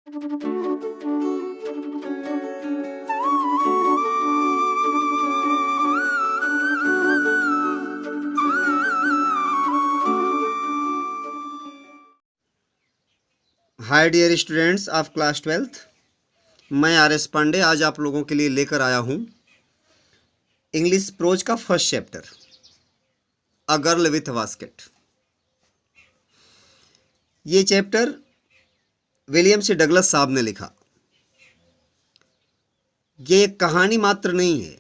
Hi dear students of class 12th, मैं RS. Pandey आज आप लोगों के लिए लेकर आया हूँ इंग्लिश प्रोज का first chapter a girl with basket. ये चैप्टर विलियम सी डगलस साहब ने लिखा। ये एक कहानी मात्र नहीं है,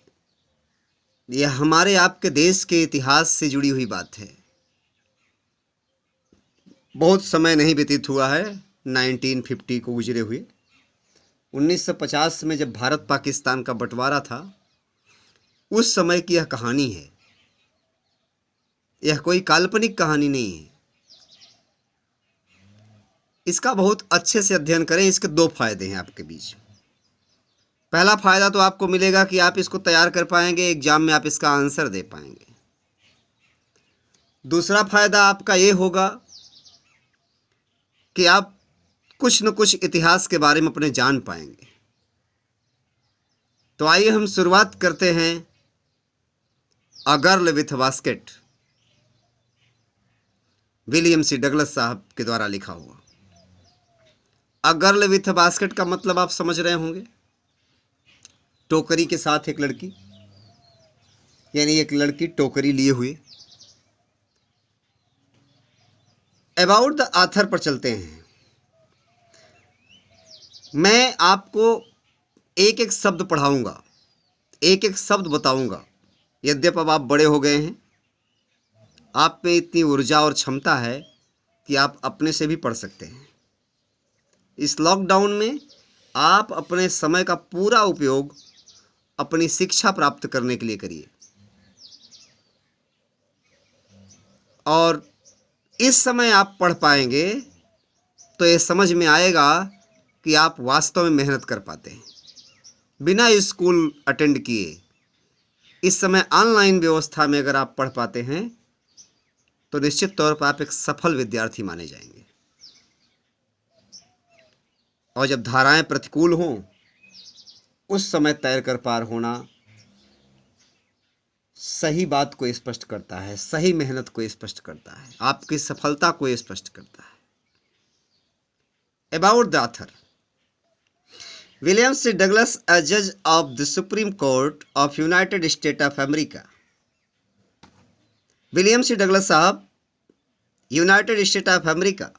यह हमारे आपके देश के इतिहास से जुड़ी हुई बात है। बहुत समय नहीं व्यतीत हुआ है 1950 को गुजरे हुए। 1950 में जब भारत पाकिस्तान का बंटवारा था, उस समय की यह कहानी है। यह कोई काल्पनिक कहानी नहीं है। इसका बहुत अच्छे से अध्ययन करें। इसके दो फायदे हैं आपके बीच। पहला फायदा तो आपको मिलेगा कि आप इसको तैयार कर पाएंगे, एग्जाम में आप इसका आंसर दे पाएंगे। दूसरा फायदा आपका ये होगा कि आप कुछ न कुछ इतिहास के बारे में अपने जान पाएंगे। तो आइए हम शुरुआत करते हैं a girl with basket, William C Douglas साहब के द्वारा लिखा हुआ। अ गर्ल विथ बास्केट का मतलब आप समझ रहे होंगे, टोकरी के साथ एक लड़की, यानी एक लड़की टोकरी लिए हुए। अबाउट द ऑथर पर चलते हैं। मैं आपको एक एक शब्द पढ़ाऊंगा, एक एक शब्द बताऊंगा। यद्यपि अब आप बड़े हो गए हैं, आप में इतनी ऊर्जा और क्षमता है कि आप अपने से भी पढ़ सकते हैं। इस लॉकडाउन में आप अपने समय का पूरा उपयोग अपनी शिक्षा प्राप्त करने के लिए करिए, और इस समय आप पढ़ पाएंगे तो ये समझ में आएगा कि आप वास्तव में मेहनत कर पाते हैं बिना स्कूल अटेंड किए। इस समय ऑनलाइन व्यवस्था में अगर आप पढ़ पाते हैं तो निश्चित तौर पर आप एक सफल विद्यार्थी माने जाएंगे। और जब धाराएं प्रतिकूल हों, उस समय तैर कर पार होना सही बात को स्पष्ट करता है, सही मेहनत को स्पष्ट करता है, आपकी सफलता को स्पष्ट करता है। About the author. William C Douglas, a judge of the Supreme Court of United States of America। William C Douglas साहब United State of America,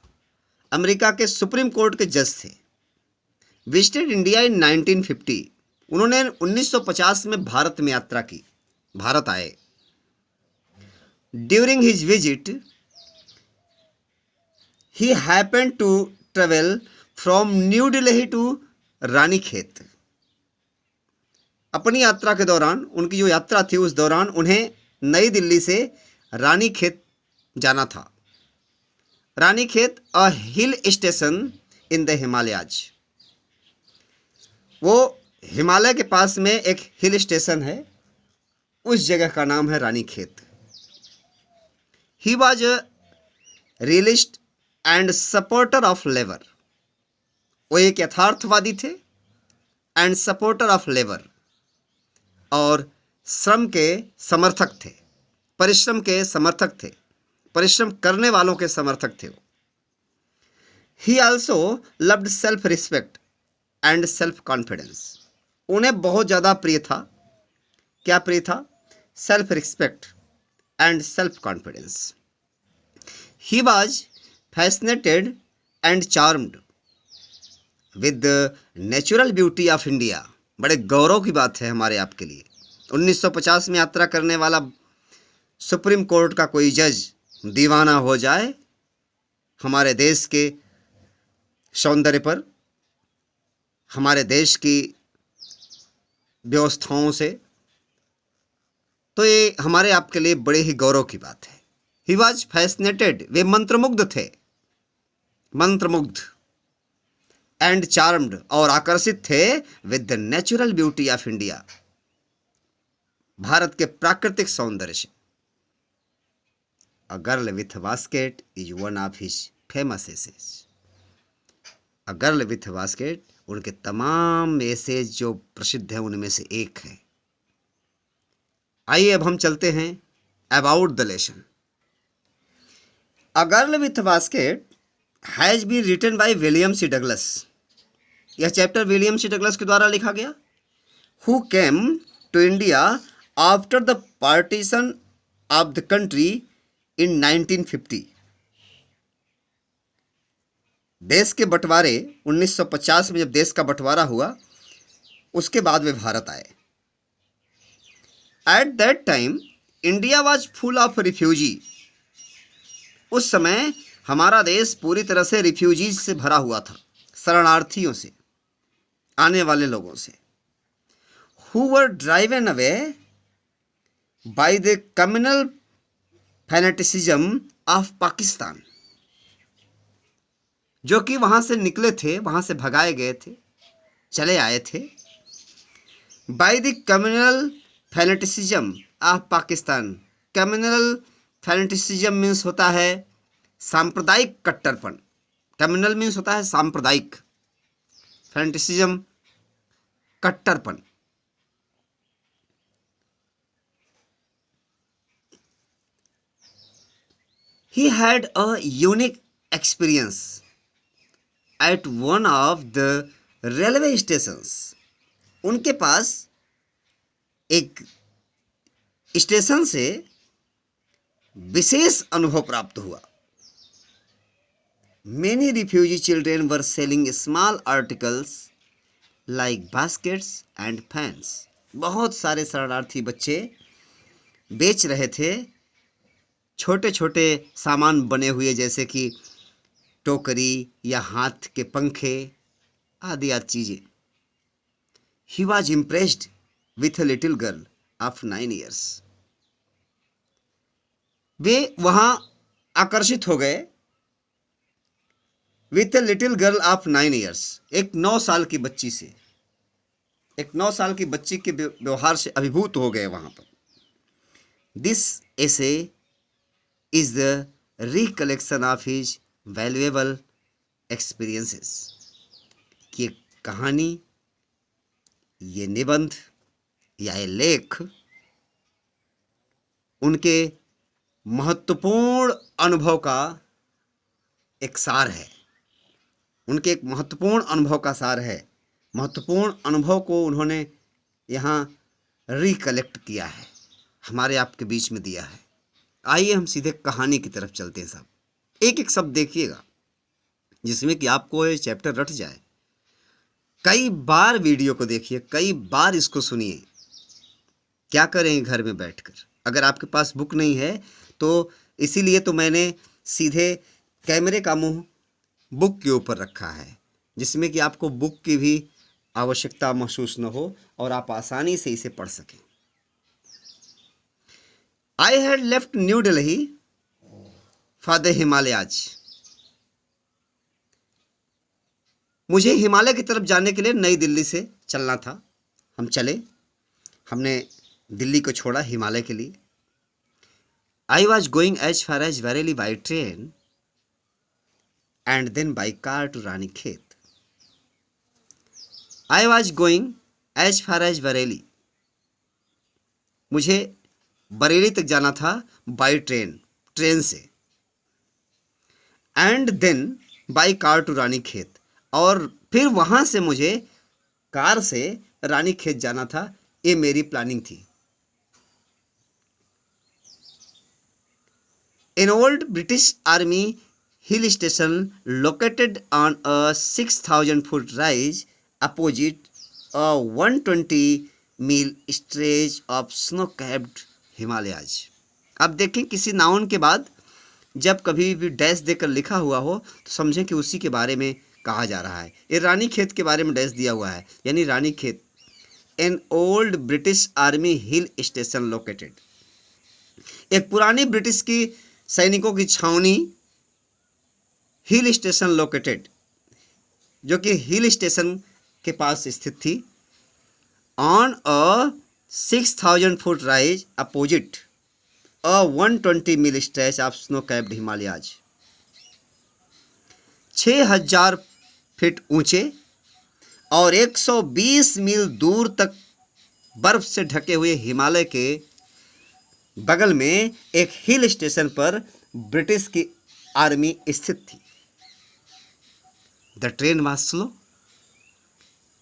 America के सुप्रीम कोर्ट के जज थे। Visited India in 1950। उन्होंने 1950 में भारत में यात्रा की, भारत आए। During his visit he happened to travel from New Delhi to Ranikhet. अपनी यात्रा के दौरान, उनकी जो यात्रा थी उस दौरान उन्हें नई दिल्ली से रानीखेत जाना था। Ranikhet a hill station in the Himalayas. वो हिमालय के पास में एक हिल स्टेशन है, उस जगह का नाम है Ranikhet. He was a realist and supporter of labour. वो एक यथार्थवादी थे एंड सपोर्टर ऑफ लेबर, और श्रम के समर्थक थे, परिश्रम के समर्थक थे, परिश्रम करने वालों के समर्थक थे। He also loved self respect and self confidence. उन्हें बहुत ज़्यादा प्रिय था, क्या प्रिय था? Self respect and self confidence. He was fascinated and charmed with the natural beauty of India. बड़े गौरव की बात है हमारे आपके लिए, 1950 में यात्रा करने वाला सुप्रीम कोर्ट का कोई जज दीवाना हो जाए हमारे देश के सौंदर्य पर, हमारे देश की व्यवस्थाओं से, तो ये हमारे आपके लिए बड़े ही गौरव की बात है। ही वॉज फैसिनेटेड, वे मंत्रमुग्ध थे, मंत्रमुग्ध, एंड चार्म्ड, और आकर्षित थे, with the natural beauty of India, भारत के प्राकृतिक सौंदर्य से। A girl with basket is one of his famous essays. A girl with basket उनके तमाम मैसेज जो प्रसिद्ध हैं उनमें से एक है। आइए अब हम चलते हैं about the lesson. A girl with basket has been written by William C Douglas. यह चैप्टर विलियम सी डगलस के द्वारा लिखा गया, who came to India after the partition of the country in 1950। देश के बंटवारे 1950 में जब देश का बंटवारा हुआ उसके बाद वे भारत आए। At that time India was full of refugee. उस समय हमारा देश पूरी तरह से रिफ्यूजीज से भरा हुआ था, शरणार्थियों से, आने वाले लोगों से। Who were driven away by the communal fanaticism of Pakistan, जो कि वहां से निकले थे, वहां से भगाए गए थे, चले आए थे। By the communal fanaticism of Pakistan. Communal fanaticism means होता है सांप्रदायिक कट्टरपन। कम्युनल मीन्स होता है सांप्रदायिक, fanaticism कट्टरपन। He had a unique experience at one of the railway stations. उनके पास एक स्टेशन से विशेष अनुभव प्राप्त हुआ। Many refugee children were selling small articles like baskets and fans. बहुत सारे शरणार्थी बच्चे बेच रहे थे छोटे छोटे सामान बने हुए, जैसे कि टोकरी या हाथ के पंखे आदि आदि चीज़ें। He was impressed with a little girl of 9 years. वे वहाँ आकर्षित हो गए with a little girl of 9 years, एक 9 साल की बच्ची से। एक 9 साल की बच्ची के व्यवहार से अभिभूत हो गए वहाँ पर। This essay is the recollection of his valuable experiences. ये कहानी, ये निबंध या ये लेख उनके महत्वपूर्ण अनुभव का एक सार है। उनके एक महत्वपूर्ण अनुभव का सार है। महत्वपूर्ण अनुभव को उन्होंने यहाँ रिकलेक्ट किया है, हमारे आपके बीच में दिया है। आइए हम सीधे कहानी की तरफ चलते हैं। साहब एक एक शब्द देखिएगा जिसमें कि आपको ये चैप्टर रट जाए। कई बार वीडियो को देखिए, कई बार इसको सुनिए। क्या करें घर में बैठकर? अगर आपके पास बुक नहीं है तो इसीलिए तो मैंने सीधे कैमरे का मुंह बुक के ऊपर रखा है, जिसमें कि आपको बुक की भी आवश्यकता महसूस न हो और आप आसानी से इसे पढ़ सकें। I had left New Delhi for the Himalayas. मुझे हिमालय की तरफ जाने के लिए नई दिल्ली से चलना था। हम चले, हमने दिल्ली को छोड़ा हिमालय के लिए। I was going as far as Bareilly by train and then by car to Ranikhet. I was going as far as Bareilly. मुझे बरेली तक जाना था बाई ट्रेन, ट्रेन से। And then by car to Ranikhet, और फिर वहाँ से मुझे कार से रानीखेत जाना था। ये मेरी प्लानिंग थी। An old British Army hill station located on a 6,000 foot rise opposite a 120 mile stretch of snow-capped Himalayas. अब देखें, किसी नाउन के बाद जब कभी भी डैश देकर लिखा हुआ हो तो समझें कि उसी के बारे में कहा जा रहा है। ये रानीखेत के बारे में डैश दिया हुआ है, यानी Ranikhet. An old British army hill station located, एक पुरानी ब्रिटिश की सैनिकों की छावनी हिल स्टेशन लोकेटेड, जो कि हिल स्टेशन के पास स्थित थी। On a 6,000 foot rise opposite a 120 mile stretch of snow capped Himalayas. 6,000 feet ऊंचे और 120 मील दूर तक बर्फ से ढके हुए हिमालय के बगल में एक हिल स्टेशन पर ब्रिटिश की आर्मी स्थित थी। The train was slow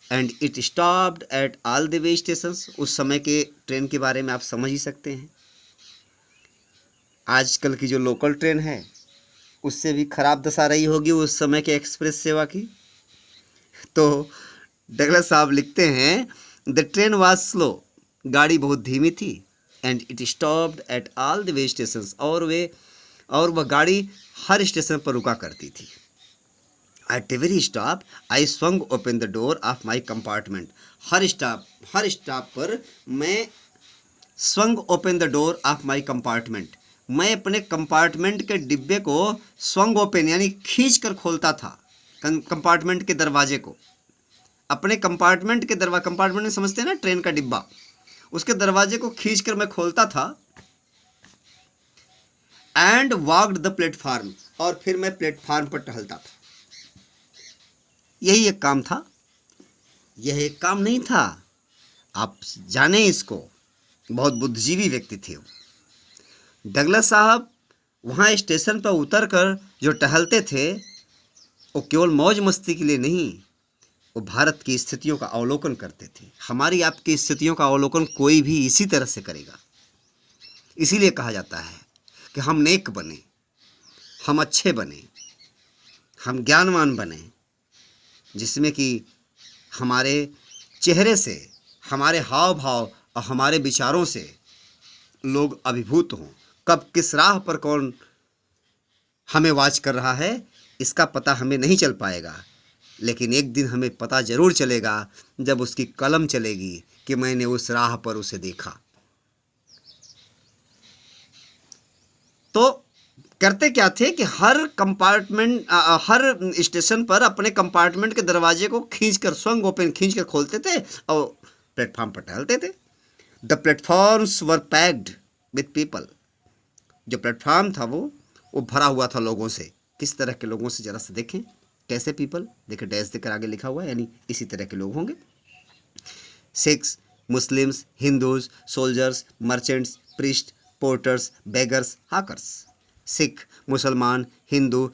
and it stopped at all the way stations. उस समय के ट्रेन के बारे में आप समझ ही सकते हैं। आजकल की जो लोकल ट्रेन है उससे भी खराब दशा रही होगी उस समय के एक्सप्रेस सेवा की। तो डगलस साहब लिखते हैं द ट्रेन वाज स्लो, गाड़ी बहुत धीमी थी, and it stopped at all the way stations, और वह गाड़ी हर स्टेशन पर रुका करती थी। At every stop I swung open the door of my compartment. Her stop पर मैं swung open the door of my compartment, मैं अपने कंपार्टमेंट के डिब्बे को स्वंग ओपन यानी खींच कर खोलता था। कंपार्टमेंट के दरवाजे को, अपने कंपार्टमेंट में समझते हैं ना ट्रेन का डिब्बा, उसके दरवाजे को खींचकर मैं खोलता था। एंड वॉक्ड द प्लेटफॉर्म, और फिर मैं प्लेटफॉर्म पर टहलता था। यही एक काम था, यह एक काम नहीं था। आप जाने इसको, बहुत बुद्धिजीवी व्यक्ति थे वो। डगलस साहब वहाँ स्टेशन पर उतरकर जो टहलते थे वो केवल मौज मस्ती के लिए नहीं, वो भारत की स्थितियों का अवलोकन करते थे। हमारी आपकी स्थितियों का अवलोकन कोई भी इसी तरह से करेगा। इसीलिए कहा जाता है कि हम नेक बने, हम अच्छे बने, हम ज्ञानवान बने, जिसमें कि हमारे चेहरे से, हमारे हाव भाव और हमारे विचारों से लोग अभिभूत हों। कब किस राह पर कौन हमें वाच कर रहा है इसका पता हमें नहीं चल पाएगा, लेकिन एक दिन हमें पता जरूर चलेगा जब उसकी कलम चलेगी कि मैंने उस राह पर उसे देखा। तो करते क्या थे कि हर स्टेशन पर अपने कंपार्टमेंट के दरवाजे को खींचकर स्वंग ओपन खींचकर खोलते थे और प्लेटफॉर्म पर टहलते थे। The platforms were packed with people. जो प्लेटफॉर्म था वो भरा हुआ था लोगों से। किस तरह के लोगों से, जरा से देखें कैसे पीपल, देखिए डैश देकर आगे लिखा हुआ है, यानी इसी तरह के लोग होंगे। Sikhs, Muslims, Hindus, soldiers, merchants, priest, porters, beggars, hawkers. Sikh, मुसलमान, हिंदू,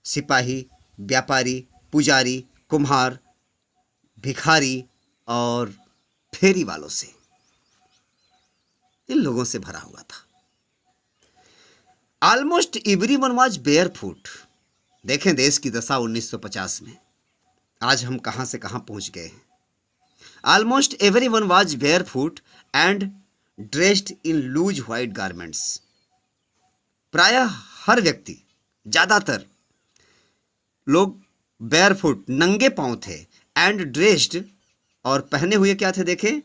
सिपाही, व्यापारी, पुजारी, कुम्हार, भिखारी और फेरी वालों से, इन लोगों से भरा हुआ था। Almost everyone was barefoot. देखें देश की दशा 1950 में, आज हम कहां से कहां पहुंच गए हैं। Almost everyone was barefoot and dressed in loose white garments. प्रायः हर व्यक्ति, ज्यादातर लोग बेयरफुट नंगे पांव थे, एंड ड्रेस्ड और पहने हुए क्या थे देखें,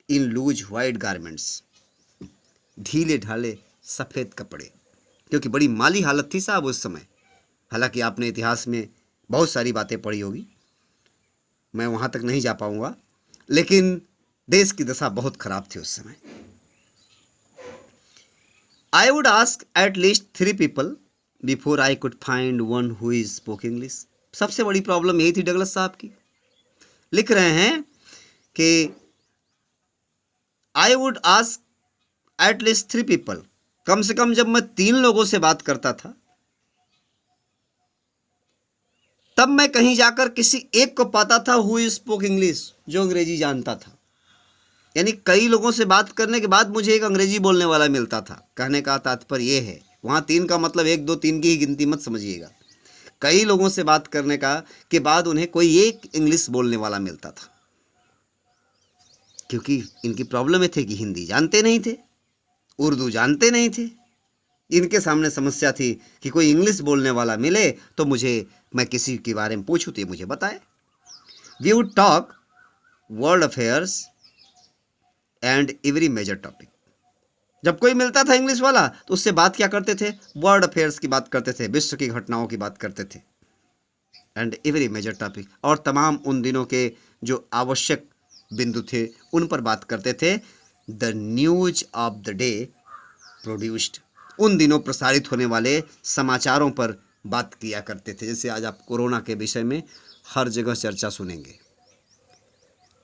इन लूज व्हाइट गारमेंट्स, ढीले ढाले सफेद कपड़े, क्योंकि बड़ी माली हालत थी साहब उस समय। हालांकि आपने इतिहास में बहुत सारी बातें पढ़ी होगी, मैं वहां तक नहीं जा पाऊंगा, लेकिन देश की दशा बहुत खराब थी उस समय। I would ask at least 3 people before I could find one who is spoke English। सबसे बड़ी प्रॉब्लम यही थी डगलस साहब की। लिख रहे हैं कि I would ask at least 3 people, कम से कम जब मैं 3 लोगों से बात करता था तब मैं कहीं जाकर किसी एक को पाता था who spoke English, जो अंग्रेजी जानता था। यानी कई लोगों से बात करने के बाद मुझे एक अंग्रेजी बोलने वाला मिलता था। कहने का तात्पर्य यह है, वहाँ 3 का मतलब 1 2 3 की ही गिनती मत समझिएगा। कई लोगों से बात करने का के बाद उन्हें कोई एक इंग्लिश बोलने वाला मिलता था, क्योंकि इनकी प्रॉब्लम ये थे कि हिंदी जानते नहीं थे, उर्दू जानते नहीं थे। इनके सामने समस्या थी कि कोई इंग्लिश बोलने वाला मिले तो मैं किसी के बारे में पूछूँ तो ये मुझे बताए। We would talk world affairs and every major topic. जब कोई मिलता था इंग्लिश वाला तो उससे बात क्या करते थे, वर्ल्ड अफेयर्स की बात करते थे, विश्व की घटनाओं की बात करते थे, एंड एवरी मेजर टॉपिक, और तमाम उन दिनों के जो आवश्यक बिंदु थे उन पर बात करते थे। The news of the day produced, उन दिनों प्रसारित होने वाले समाचारों पर बात किया करते थे। जैसे आज आप कोरोना के विषय में हर जगह चर्चा सुनेंगे।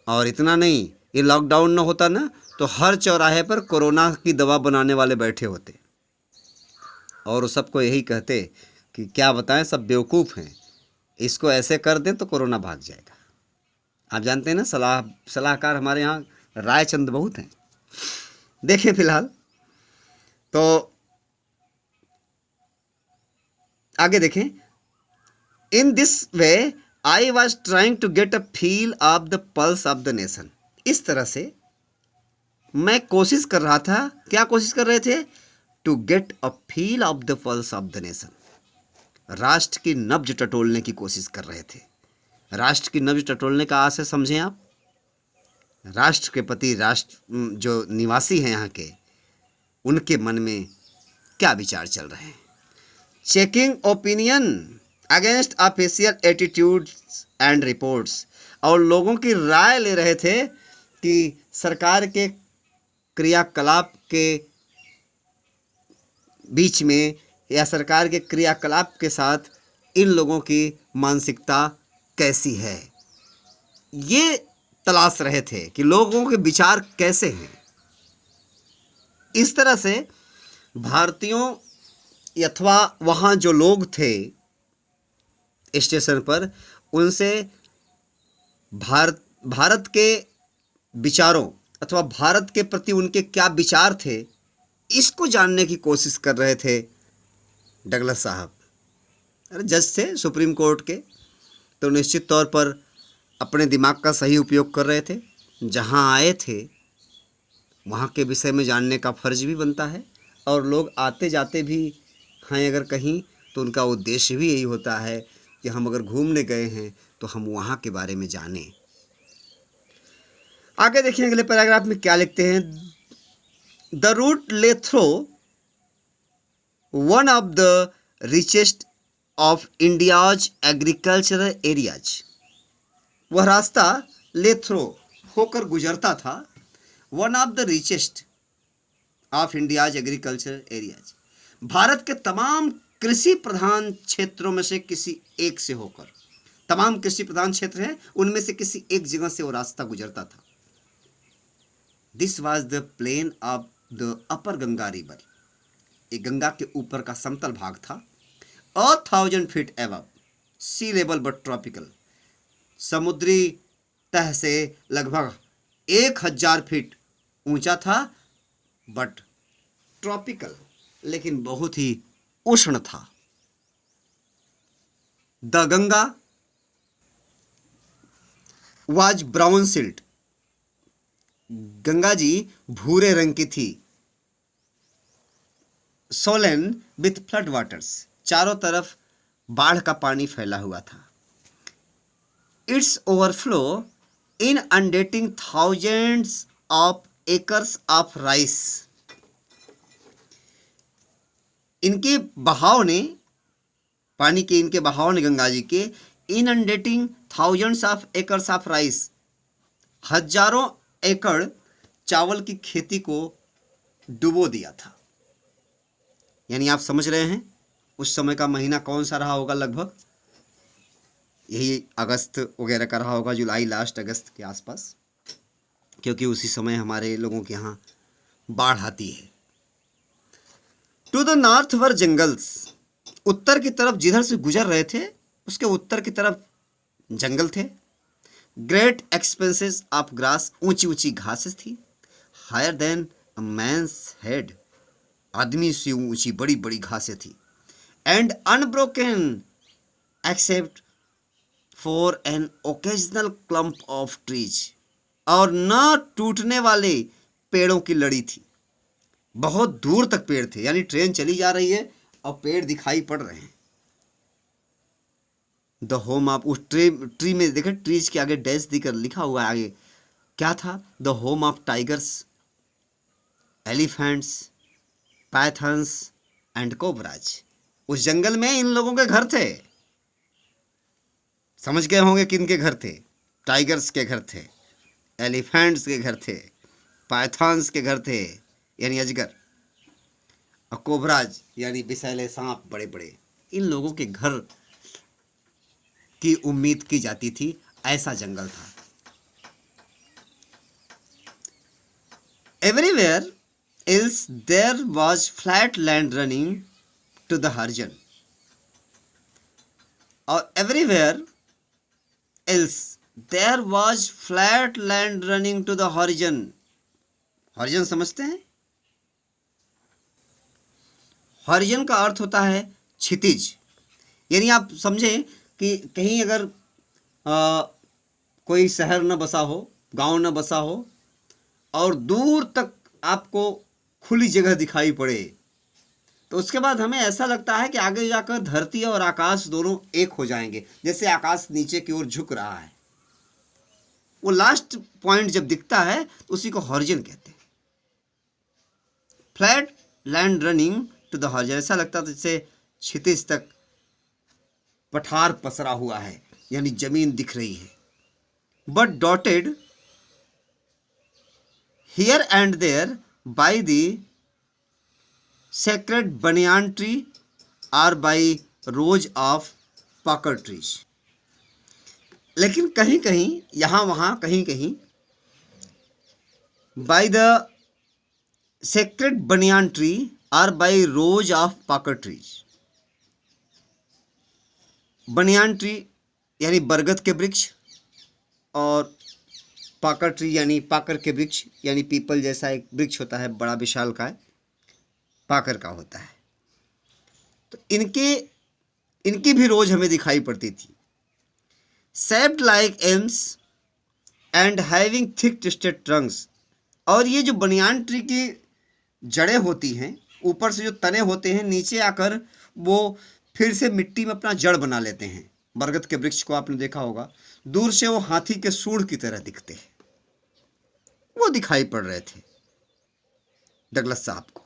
और इतना नहीं, ये लॉकडाउन न होता ना तो हर चौराहे पर कोरोना की दवा बनाने वाले बैठे होते और सबको यही कहते कि क्या बताएं, सब बेवकूफ़ हैं, इसको ऐसे कर दें तो कोरोना भाग जाएगा। आप जानते हैं ना, सलाहकार हमारे यहाँ रायचंद बहुत हैं। देखें फिलहाल तो आगे देखें। In this way I was trying to get a feel of the pulse of the nation. इस तरह से मैं कोशिश कर रहा था। क्या कोशिश कर रहे थे? To get a feel of the pulse of the nation. राष्ट्र की नब्ज टटोलने की कोशिश कर रहे थे। राष्ट्र की नब्ज टटोलने का आशय समझें आप। राष्ट्र के प्रति राष्ट्र जो निवासी हैं यहाँ के, उनके मन में क्या विचार चल रहे हैं। Checking opinion against official attitudes and reports. और लोगों की राय ले रहे थे कि सरकार के क्रियाकलाप के बीच में या सरकार के क्रियाकलाप के साथ इन लोगों की मानसिकता कैसी है, ये तलाश रहे थे कि लोगों के विचार कैसे हैं। इस तरह से भारतीयों अथवा वहाँ जो लोग थे स्टेशन पर, उनसे भारत के विचारों अथवा भारत के प्रति उनके क्या विचार थे, इसको जानने की कोशिश कर रहे थे डगलस साहब। अरे जज थे सुप्रीम कोर्ट के, तो निश्चित तौर पर अपने दिमाग का सही उपयोग कर रहे थे। जहाँ आए थे वहाँ के विषय में जानने का फर्ज भी बनता है, और लोग आते जाते भी हैं अगर कहीं, तो उनका उद्देश्य भी यही होता है कि हम अगर घूमने गए हैं तो हम वहाँ के बारे में जानें। आगे देखिए अगले पैराग्राफ में क्या लिखते हैं। The route lay through one of the richest of India's agricultural areas. वह रास्ता ले थ्रो होकर गुजरता था one of the richest of India's agricultural areas, भारत के तमाम कृषि प्रधान क्षेत्रों में से किसी एक से होकर। तमाम कृषि प्रधान क्षेत्र हैं, उनमें से किसी एक जगह से वो रास्ता गुजरता था। This was the plain of the upper Ganga river. एक गंगा के ऊपर का समतल भाग था। 1000 feet above sea level but tropical. समुद्री तह से लगभग 1000 फीट ऊंचा था, बट ट्रॉपिकल, लेकिन बहुत ही उष्ण था। The Ganga was brown silt. Ganga ji भूरे रंग की थी। Swollen with flood waters. चारों तरफ बाढ़ का पानी फैला हुआ था। Its overflow in inundating thousands of acres of rice. इनके बहाव ने, पानी के इनके बहाव ने गंगा जी के inundating thousands of acres of rice, हजारों एकड़ चावल की खेती को डुबो दिया था। यानी आप समझ रहे हैं उस समय का महीना कौन सा रहा होगा। लगभग यही अगस्त वगैरह का रहा होगा, जुलाई लास्ट अगस्त के आसपास, क्योंकि उसी समय हमारे लोगों के यहाँ बाढ़ आती है। To the north were jungles. उत्तर की तरफ जिधर से गुजर रहे थे उसके उत्तर की तरफ जंगल थे। Great expanses of grass. ऊंची ऊंची घासें थी। Higher than a man's head. आदमी से ऊंची बड़ी बड़ी घासें थी। And unbroken except for an occasional clump of trees. और न टूटने वाले पेड़ों की लड़ी थी। बहुत दूर तक पेड़ थे, यानी ट्रेन चली जा रही है और पेड़ दिखाई पड़ रहे हैं। द होम ऑफ, उस ट्री में देखे, ट्रीज के आगे डैश दिकर लिखा हुआ है आगे क्या था। The home of tigers, elephants, pythons and cobras. उस जंगल में इन लोगों के घर थे। समझ गए होंगे किनके घर थे। टाइगर्स के घर थे, एलिफेंट्स के घर थे, पाइथन्स के घर थे यानी अजगर, और कोबराज यानी विषैले सांप बड़े बड़े। इन लोगों के घर की उम्मीद की जाती थी, ऐसा जंगल था। Everywhere else there was flat land running to the horizon, और everywhere else there was flat land running to the horizon। horizon समझते हैं? horizon का अर्थ होता है क्षितिज। यानी आप समझें कि कहीं अगर कोई शहर न बसा हो, गांव न बसा हो, और दूर तक आपको खुली जगह दिखाई पड़े, तो उसके बाद हमें ऐसा लगता है कि आगे जाकर धरती और आकाश दोनों एक हो जाएंगे, जैसे आकाश नीचे की ओर झुक रहा है। वो लास्ट पॉइंट जब दिखता है तो उसी को हॉरिजन कहते हैं। Flat land running to the horizon, ऐसा लगता है जैसे क्षितिज तक पठार पसरा हुआ है, यानी जमीन दिख रही है। But dotted here and there by the sacred banyan tree or by rows of pucker trees। लेकिन कहीं कहीं, यहाँ वहाँ, कहीं कहीं by the sacred banyan tree or by rows of pucker trees। Banyan tree यानी बरगद के वृक्ष, और पाकर ट्री यानी पाकर के वृक्ष, यानी पीपल जैसा एक वृक्ष होता है, बड़ा विशाल का है, पाकर का होता है। तो इनकी भी रोज हमें दिखाई पड़ती थी। shaped like elms and having thick twisted trunks। और ये जो बनियान ट्री की जड़ें होती हैं, ऊपर से जो तने होते हैं, नीचे आकर वो फिर से मिट्टी में अपना जड़ बना लेते हैं। बरगद के वृक्ष को आपने देखा होगा, दूर से वो हाथी के सूंड की तरह दिखते हैं। वो दिखाई पड़ रहे थे डगलस साहब को।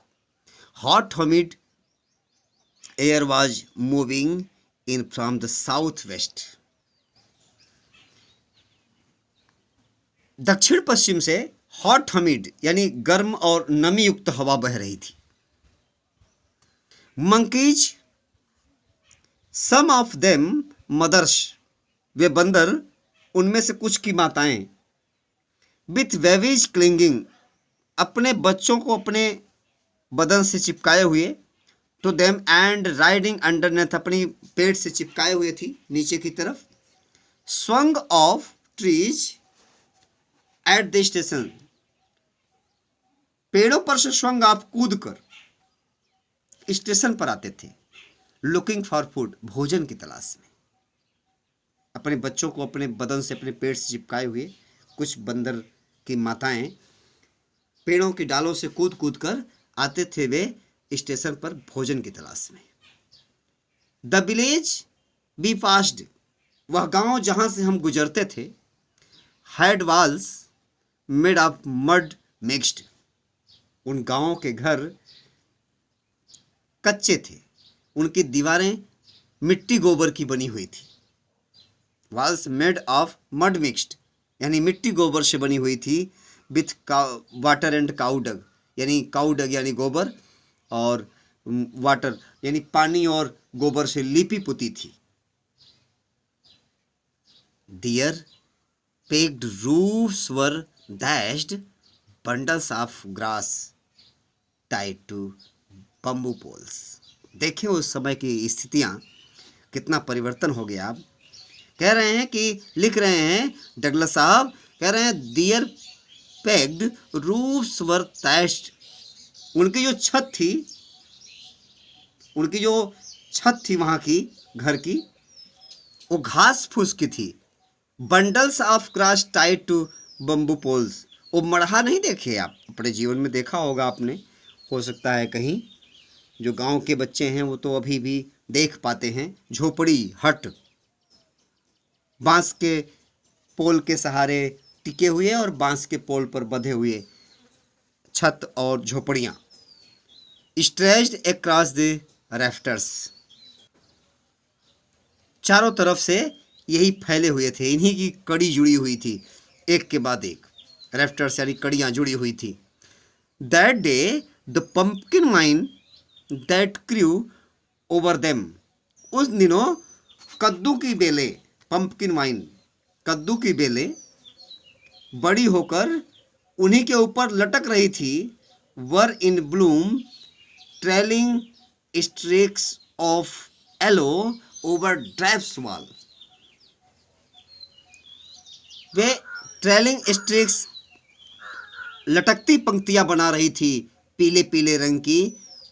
Hot humid air was moving in from the south west. दक्षिण पश्चिम से हॉट ह्यूमिड यानी गर्म और नमी युक्त हवा बह रही थी। Monkeys, some of them mothers, वे बंदर, उनमें से कुछ की माताएं, विथ वेवीज क्लिंगिंग, अपने बच्चों को अपने बदन से चिपकाए हुए, to them and riding underneath, अपनी पेट से चिपकाए हुए थी नीचे की तरफ। Swung off trees at the station, पेड़ों पर से स्वंग ऑफ कूद कर स्टेशन पर आते थे। लुकिंग फॉर फूड, भोजन की तलाश में, अपने बच्चों को अपने बदन से, अपने पेट से चिपकाए हुए कुछ बंदर की माताएं पेड़ों की डालों से कूद कूद कर आते थे वे स्टेशन पर भोजन की तलाश में। द विलेज बी पास्ड, वह गांव जहां से हम गुजरते थे, had walls made of mud mixed, उन गांवों के घर कच्चे थे, उनकी दीवारें मिट्टी गोबर की बनी हुई थी। Walls made of mud mixed यानी मिट्टी गोबर से बनी हुई थी। विथ वाटर एंड काउडग, यानी काउडग यानी गोबर, और वाटर यानी पानी और गोबर से लिपी पुती थी। Their pegged roofs were thatched bundles of grass tied to bamboo poles। देखें उस समय की स्थितियां, कितना परिवर्तन हो गया। अब कह रहे हैं कि, लिख रहे हैं डगलस साहब, कह रहे हैं दियर पेग्ड रूफ्स वर थैच्ड, उनकी जो छत थी वहाँ की घर की, वो घास फूस की थी। Bundles of grass tied to bamboo poles, वो मड़हा नहीं देखे आप अपने जीवन में, देखा होगा आपने, हो सकता है कहीं जो गांव के बच्चे हैं वो तो अभी भी देख पाते हैं। झोपड़ी, हट, बांस के पोल के सहारे टिके हुए और बांस के पोल पर बंधे हुए छत और झोपड़ियां। स्ट्रेच्ड अक्रॉस द रैफ्टर्स, चारों तरफ से यही फैले हुए थे, इन्हीं की कड़ी जुड़ी हुई थी, एक के बाद एक। रैफ्टर्स यानी कड़ियां जुड़ी हुई थी। That day the pumpkin wine that crew over them, उस दिनों कद्दू की बेलें, पंपकिन वाइन, कद्दू की बेलें बड़ी होकर उन्हीं के ऊपर लटक रही थी। Were in bloom trailing streaks of yellow over drives wall. वे ट्रेलिंग स्ट्रेक्स लटकती पंक्तियां बना रही थी पीले पीले रंग की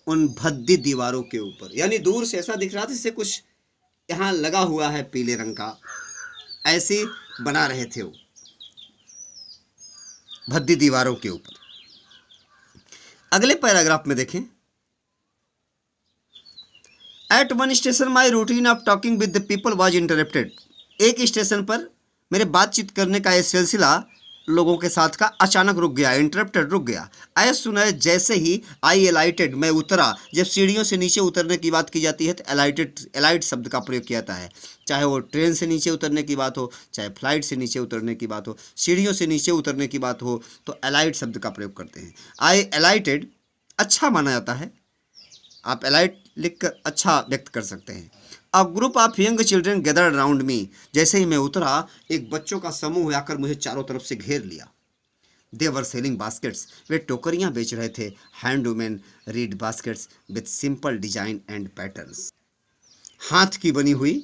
उन भद्दी दीवारों के ऊपर। यानी दूर से ऐसा दिख रहा था जैसे कुछ यहाँ लगा हुआ है पीले रंग का, ऐसे बना रहे थे वो भद्दी दीवारों के ऊपर। अगले पैराग्राफ में देखें, at one station my routine of talking with the people was interrupted. एक स्टेशन पर मेरे बातचीत करने का यह सिलसिला लोगों के साथ का अचानक रुक गया, इंटरप्टेड, रुक गया। एज सुना है जैसे ही आई एलाइटेड, मैं उतरा। जब सीढ़ियों से नीचे उतरने की बात की जाती है तो एलाइट शब्द का प्रयोग किया जाता है, चाहे वो ट्रेन से नीचे उतरने की बात हो, चाहे फ्लाइट से नीचे उतरने की बात हो, सीढ़ियों से नीचे उतरने की बात हो तो एलाइट शब्द का प्रयोग करते हैं। आई एलाइटेड अच्छा माना जाता है, आप एलाइट लिखकर अच्छा व्यक्त कर सकते हैं। A group of young children gathered around me. जैसे ही मैं उतरा एक बच्चों का समूह आकर मुझे चारों तरफ से घेर लिया। दे वर सेलिंग बास्केट्स। वे टोकरियां बेच रहे थे। Hand women read baskets with simple design and patterns. हाथ की बनी हुई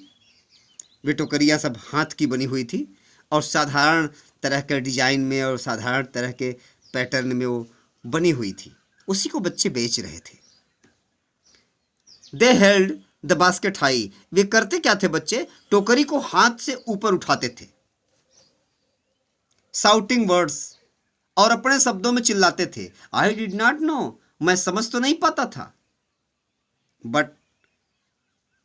वे टोकरियां सब हाथ की बनी हुई थी और साधारण तरह के डिजाइन में और साधारण तरह के पैटर्न में वो बनी हुई थी। उसी को बच्चे बेच रहे थे। They held the basket high. वे करते क्या थे बच्चे? टोकरी को हाथ से ऊपर उठाते थे। साउटिंग वर्ड्स, और अपने शब्दों में चिल्लाते थे। आई डिड नॉट नो, मैं समझ तो नहीं पाता था, बट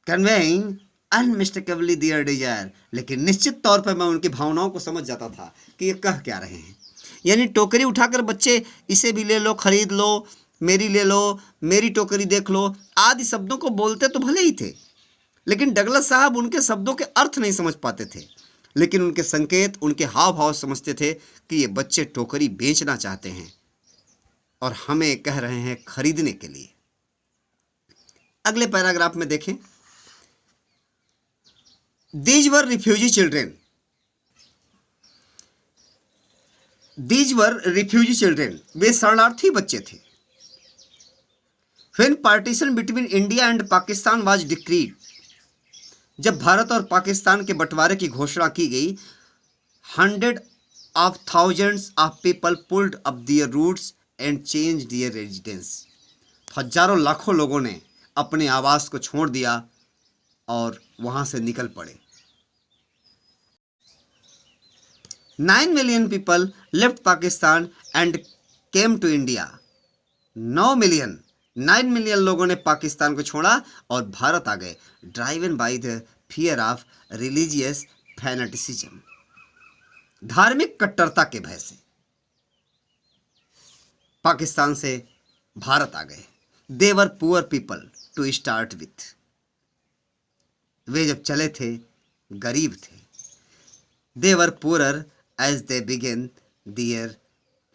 कन्वेइंग अनमिस्टेकेबली देयर डिजायर, लेकिन निश्चित तौर पर मैं उनकी भावनाओं को समझ जाता था कि ये कह क्या रहे हैं। यानी टोकरी उठाकर बच्चे इसे भी ले लो, खरीद लो, मेरी ले लो, मेरी टोकरी देख लो आदि शब्दों को बोलते तो भले ही थे, लेकिन डगलस साहब उनके शब्दों के अर्थ नहीं समझ पाते थे, लेकिन उनके संकेत, उनके हाव भाव समझते थे कि ये बच्चे टोकरी बेचना चाहते हैं और हमें कह रहे हैं खरीदने के लिए। अगले पैराग्राफ में देखें, these were refugee children. These were refugee children, वे शरणार्थी बच्चे थे। When partition between India and Pakistan was decreed, जब भारत और पाकिस्तान के बंटवारे की घोषणा की गई, hundreds of thousands of people pulled up their roots and changed their residence. हजारों लाखों लोगों ने अपने आवास को छोड़ दिया और वहां से निकल पड़े। 9 million people left Pakistan and came to India. 9 million लोगों ने पाकिस्तान को छोड़ा और भारत आ गए। Driven by the fear of religious fanaticism, धार्मिक कट्टरता के भय से पाकिस्तान से भारत आ गए। They were poor people to start with. वे जब चले थे गरीब थे। They were poorer as they began their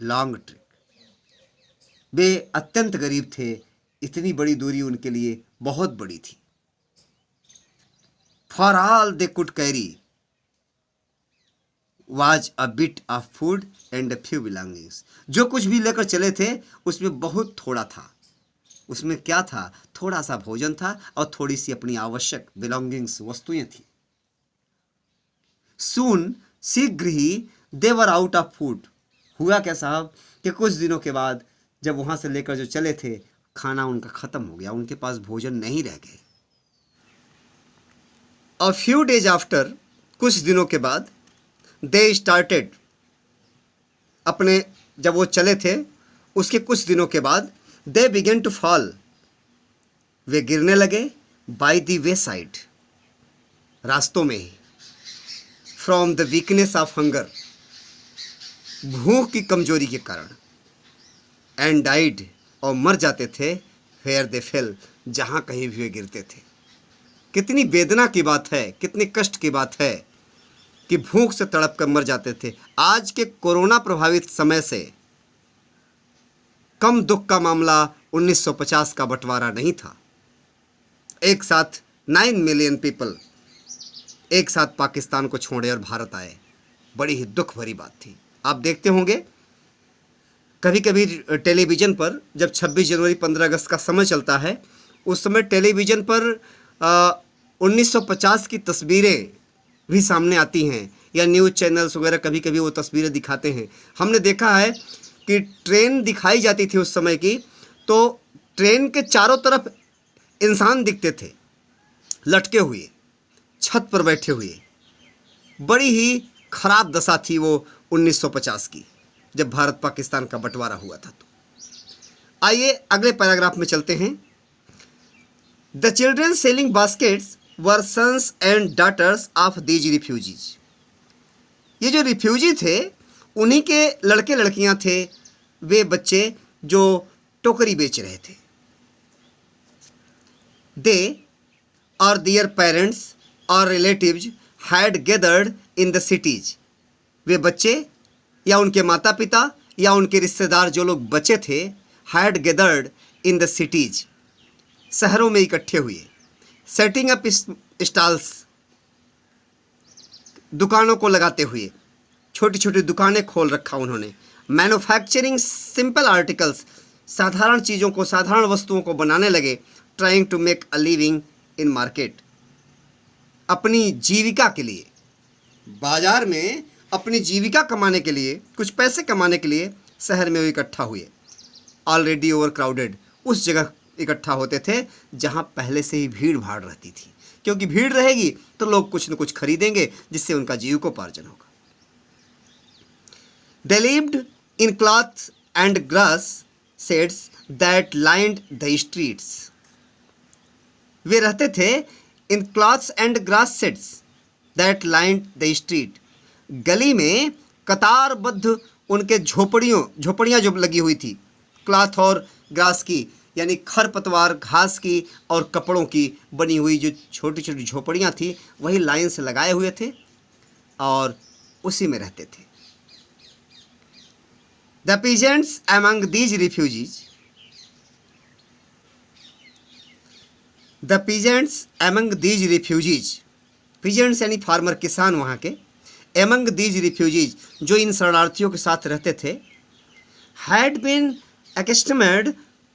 long trip. वे अत्यंत गरीब थे, इतनी बड़ी दूरी उनके लिए बहुत बड़ी थी। For all they could carry was a bit of food and a few belongings. जो कुछ भी लेकर चले थे उसमें बहुत थोड़ा था। उसमें क्या था? थोड़ा सा भोजन था और थोड़ी सी अपनी आवश्यक बिलोंगिंग्स, वस्तुएं थी। सून, शीघ्र ही, दे वर आउट ऑफ फूड। हुआ क्या साहब कि कुछ दिनों के बाद जब वहां से लेकर जो चले थे, खाना उनका खत्म हो गया, उनके पास भोजन नहीं रह गए। अ फ्यू डेज आफ्टर, कुछ दिनों के बाद, दे स्टार्टेड, अपने जब वो चले थे उसके कुछ दिनों के बाद, दे बिगेन टू फॉल, वे गिरने लगे। बाय द वे साइड, रास्तों में ही। From the weakness of hunger, भूख की कमजोरी के कारण। एंड डाइड, और मर जाते थे। फेयर दे फेल, जहाँ कहीं भी वे गिरते थे। कितनी वेदना की बात है, कितनी कष्ट की बात है कि भूख से तड़प कर मर जाते थे। आज के कोरोना प्रभावित समय से कम दुख का मामला 1950 का बंटवारा नहीं था। एक साथ 9 मिलियन पीपल एक साथ पाकिस्तान को छोड़े और भारत आए। बड़ी ही दुख भरी बात थी। आप देखते होंगे कभी कभी टेलीविज़न पर जब 26 जनवरी 15 अगस्त का समय चलता है, उस समय टेलीविज़न पर 1950 की तस्वीरें भी सामने आती हैं, या न्यूज़ चैनल्स वगैरह कभी कभी वो तस्वीरें दिखाते हैं। हमने देखा है कि ट्रेन दिखाई जाती थी उस समय की, तो ट्रेन के चारों तरफ इंसान दिखते थे लटके हुए, छत पर बैठे हुए। बड़ी ही खराब दशा थी वो 1950 की, जब भारत पाकिस्तान का बंटवारा हुआ था। तो आइए अगले पैराग्राफ में चलते हैं। The children selling baskets were sons and daughters of these refugees. ये जो रिफ्यूजी थे उन्हीं के लड़के लड़कियां थे, वे बच्चे जो टोकरी बेच रहे थे। दे और देयर पेरेंट्स और relatives had gathered in the cities. वे बच्चे या उनके माता पिता या उनके रिश्तेदार जो लोग बचे थे, had gathered in the cities, शहरों में इकट्ठे हुए। सेटिंग अप स्टॉल्स, दुकानों को लगाते हुए, छोटी छोटी दुकानें खोल रखा उन्होंने। मैन्युफैक्चरिंग सिंपल आर्टिकल्स, साधारण चीज़ों को, साधारण वस्तुओं को बनाने लगे। Trying to make a living in market, अपनी जीविका के लिए, बाजार में अपनी जीविका कमाने के लिए, कुछ पैसे कमाने के लिए शहर में वो इकट्ठा हुए। ऑलरेडी ओवर क्राउडेड, उस जगह इकट्ठा होते थे जहां पहले से ही भीड़ भाड़ रहती थी, क्योंकि भीड़ रहेगी तो लोग कुछ न कुछ खरीदेंगे जिससे उनका जीविकोपार्जन होगा। They lived in cloth and grass sheds that lined the streets. वे रहते थे in cloths and grass sheds that lined the street. गली में कतारबद्ध उनके झोपड़ियाँ जो लगी हुई थी, क्लॉथ और ग्रास की, यानी खरपतवार, घास की और कपड़ों की बनी हुई जो छोटी छोटी झोपड़ियाँ थी, वही लाइन से लगाए हुए थे और उसी में रहते थे। The peasants among these refugees, the peasants among these refugees, peasants यानी फार्मर, किसान वहाँ के, among these refugees जो इन शरणार्थियों के साथ रहते थे, had been accustomed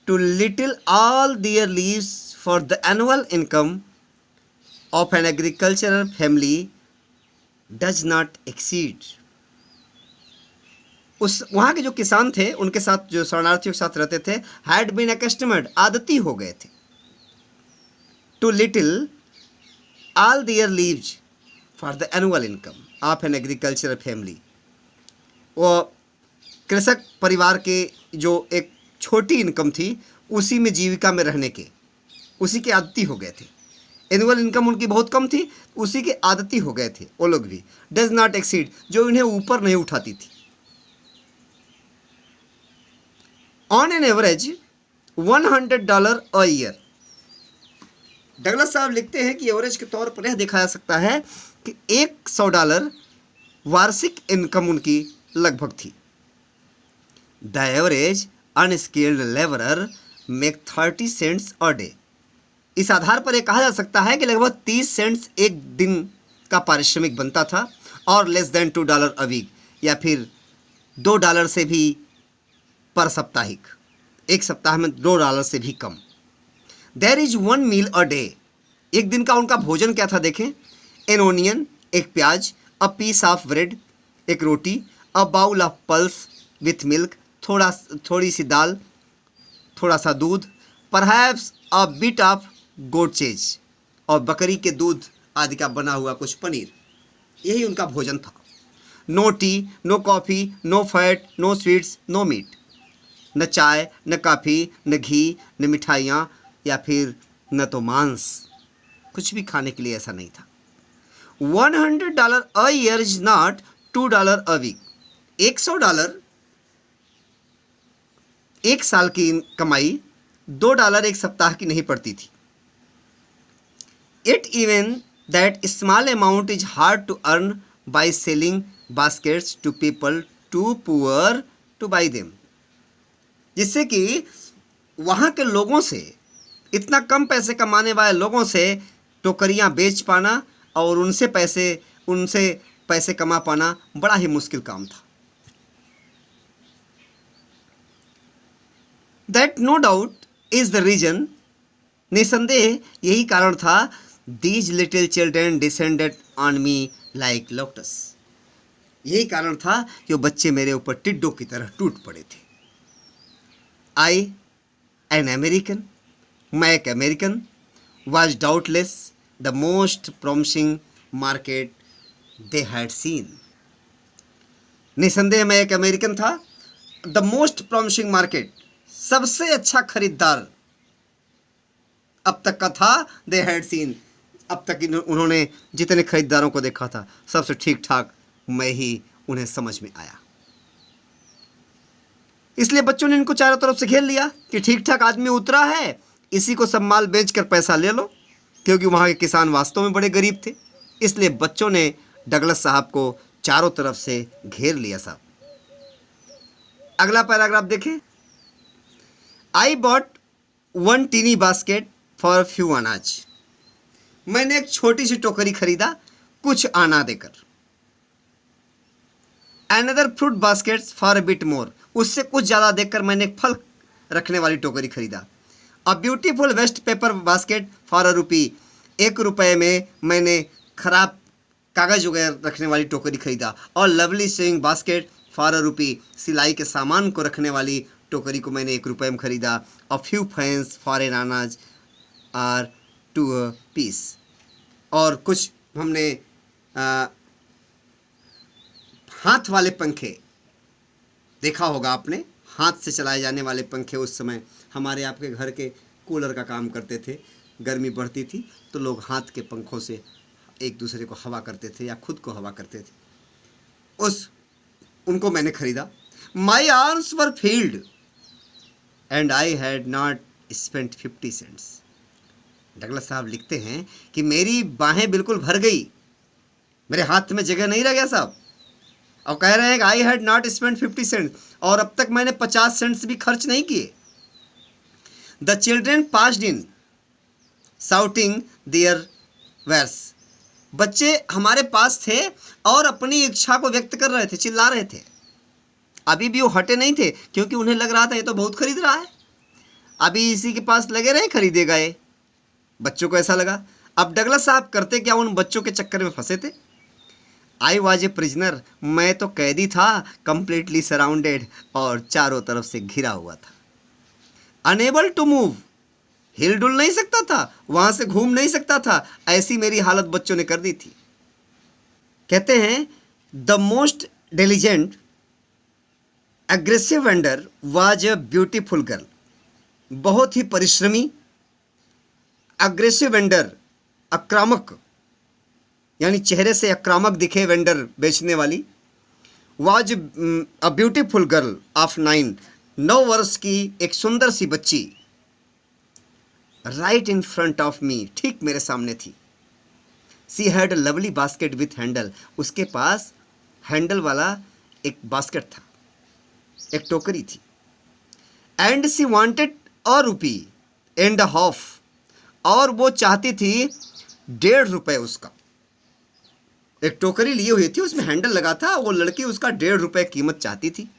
to little all their lives, for the annual income of an agricultural family does not exceed. उस वहाँ के जो किसान थे, उनके साथ जो शरणार्थियों के साथ रहते थे, हैड बीन अकस्टमर्ड, आदती हो गए थे, too little all their leaves for the annual income of an agricultural family. वो कृषक परिवार के जो एक छोटी इनकम थी, उसी में जीविका में रहने के, उसी के आदती हो गए थे। एनुअल इनकम उनकी बहुत कम थी, उसी के आदती हो गए थे वो लोग भी। डज नॉट एक्सीड, जो इन्हें ऊपर नहीं उठाती थी। On an average $100 a year. Douglas साहब लिखते हैं कि एवरेज के तौर पर यह देखा जा सकता है कि $100 वार्षिक इनकम उनकी लगभग थी। The average unskilled labourer make 30 cents a day. इस आधार पर यह कहा जा सकता है कि लगभग 30 सेंट्स एक दिन का पारिश्रमिक बनता था, और लेस देन $2 अ वीक, या फिर $2 से भी पर साप्ताहिक, एक सप्ताह में $2 से भी कम। There is 1 meal a day. एक दिन का उनका भोजन क्या था देखें। एन ओनियन, एक प्याज, अ पीस ऑफ ब्रेड, एक रोटी, a bowl of pulse with milk, थोड़ी सी दाल, थोड़ा सा दूध, perhaps a bit of goat cheese, और बकरी के दूध आदि का बना हुआ कुछ पनीर। यही उनका भोजन था। No tea, no coffee, no fat, no sweets, no meat. न चाय, न कॉफ़ी, न घी, न मिठाइयाँ, या फिर न तो मांस, कुछ भी खाने के लिए ऐसा नहीं था। $100 a year is not $2 a week. $100 एक साल की कमाई $2 एक सप्ताह की नहीं पड़ती थी। Yet even that small amount is hard to earn by selling baskets to people too poor to buy them. जिससे कि वहाँ के लोगों से, इतना कम पैसे कमाने वाले लोगों से टोकरियाँ बेच पाना और उनसे पैसे कमा पाना बड़ा ही मुश्किल काम था। That no doubt is the reason, निसंदेह यही कारण था, these little children descended on me like lotus, यही कारण था कि वो बच्चे मेरे ऊपर टिड्डों की तरह टूट पड़े थे। आई एन अमेरिकन, मैं एक American, was doubtless the most promising market they had seen, निसंदेह मैं एक अमेरिकन था। द मोस्ट प्रॉमिसिंग मार्केट, सबसे अच्छा खरीदार अब तक का था, दे हैड सीन, अब तक उन्होंने जितने खरीदारों को देखा था सबसे ठीक ठाक मैं ही उन्हें समझ में आया। इसलिए बच्चों ने इनको चारों तरफ से घेर लिया कि ठीक ठाक आदमी उतरा है, इसी को सब माल बेचकर पैसा ले लो, क्योंकि वहाँ के किसान वास्तव में बड़े गरीब थे। इसलिए बच्चों ने डगलस साहब को चारों तरफ से घेर लिया साहब। अगला पैराग्राफ देखें। I bought one tiny basket for few अनाज, मैंने एक छोटी सी टोकरी खरीदा कुछ आना देकर। Another fruit baskets for a bit more, उससे कुछ ज़्यादा देकर मैंने एक फल रखने वाली टोकरी खरीदा। A beautiful waste paper basket for a rupee, 1 रुपये में मैंने खराब कागज़ वगैरह रखने वाली टोकरी खरीदा। और lovely sewing basket for a rupee, सिलाई के सामान को रखने वाली टोकरी को मैंने 1 रुपये में खरीदा। A few fans for an अनाज आर टू अ पीस, और कुछ हमने हाथ वाले पंखे देखा होगा आपने, हाथ से चलाए जाने वाले पंखे उस समय हमारे आपके घर के कूलर का काम करते थे। गर्मी बढ़ती थी तो लोग हाथ के पंखों से एक दूसरे को हवा करते थे या खुद को हवा करते थे, उनको मैंने खरीदा। My arms were filled and I had not spent 50 cents, Douglas साहब लिखते हैं कि मेरी बाहें बिल्कुल भर गई, मेरे हाथ में जगह नहीं रह गया साहब। और कह रहे हैं कि I had not spent 50 cents, और अब तक मैंने 50 सेंट्स भी खर्च नहीं किए। The children passed in shouting their wares, बच्चे हमारे पास थे और अपनी इच्छा को व्यक्त कर रहे थे, चिल्ला रहे थे। अभी भी वो हटे नहीं थे, क्योंकि उन्हें लग रहा था ये तो बहुत खरीद रहा है, अभी इसी के पास लगे रहे खरीदेगा ये। बच्चों को ऐसा लगा। अब डगलस साहब करते क्या, उन बच्चों के चक्कर में फंसे थे। आई वॉज ए प्रिजनर, मैं तो कैदी था, कंप्लीटली सराउंडेड, और चारों तरफ से घिरा हुआ था। अनेबल टू मूव, हिल डुल नहीं सकता था, वहां से घूम नहीं सकता था, ऐसी मेरी हालत बच्चों ने कर दी थी। कहते हैं the most diligent aggressive vendor was a beautiful girl, बहुत ही परिश्रमी, अग्रेसिव वेंडर आक्रामक, यानी चेहरे से आक्रामक दिखे वेंडर बेचने वाली, was a beautiful girl of 9 वर्ष की एक सुंदर सी बच्ची, right in front of me, ठीक मेरे सामने थी। She had a lovely basket with handle, उसके पास हैंडल वाला एक बास्केट था, एक टोकरी थी। And she wanted a rupee and a half, और वो चाहती थी 1.5 रुपये उसका। एक टोकरी लिए हुई थी, उसमें हैंडल लगा था, वो लड़की उसका 1.5 रुपये कीमत चाहती थी।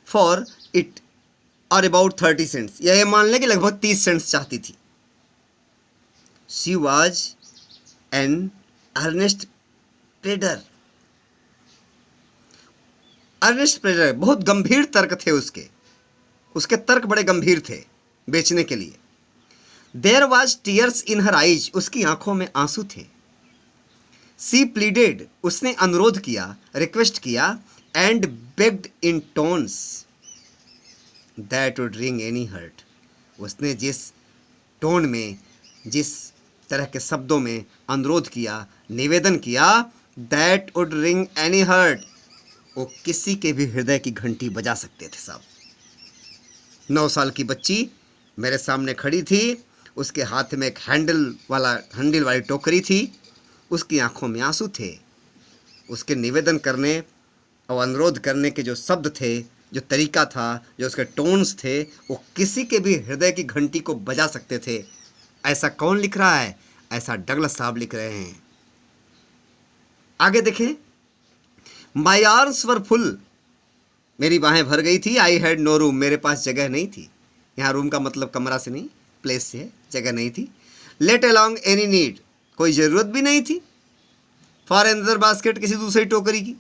फॉर इट और अबाउट 30 सेंट्स, या ये मान लें कि लगभग 30 सेंट्स चाहती थी। She was an earnest trader, earnest trader, बहुत गंभीर तर्क थे उसके तर्क बड़े गंभीर थे बेचने के लिए। There was tears in her eyes, उसकी आंखों में आंसू थे। सी प्लीडेड, उसने अनुरोध किया, रिक्वेस्ट किया, and begged in tones that would wring any heart, उसने जिस टोन में, जिस तरह के शब्दों में अनुरोध किया, निवेदन किया, that would wring any heart, वो किसी के भी हृदय की घंटी बजा सकते थे साहब। 9 साल की बच्ची मेरे सामने खड़ी थी, उसके हाथ में एक हैंडल वाली टोकरी थी, उसकी आंखों में आंसू थे। उसके निवेदन करने और अनुरोध करने के जो शब्द थे, जो तरीका था, जो उसके टोन्स थे, वो किसी के भी हृदय की घंटी को बजा सकते थे। ऐसा कौन लिख रहा है? ऐसा डगलस साहब लिख रहे हैं। आगे देखें, माई आर्म्स वर फुल, मेरी बाहें भर गई थी। आई हैड नो रूम, मेरे पास जगह नहीं थी। यहाँ रूम का मतलब कमरा से नहीं, प्लेस से है, जगह नहीं थी। लेट अलॉन्ग एनी नीड, कोई ज़रूरत भी नहीं थी। फॉर अनदर बास्केट, किसी दूसरी टोकरी की।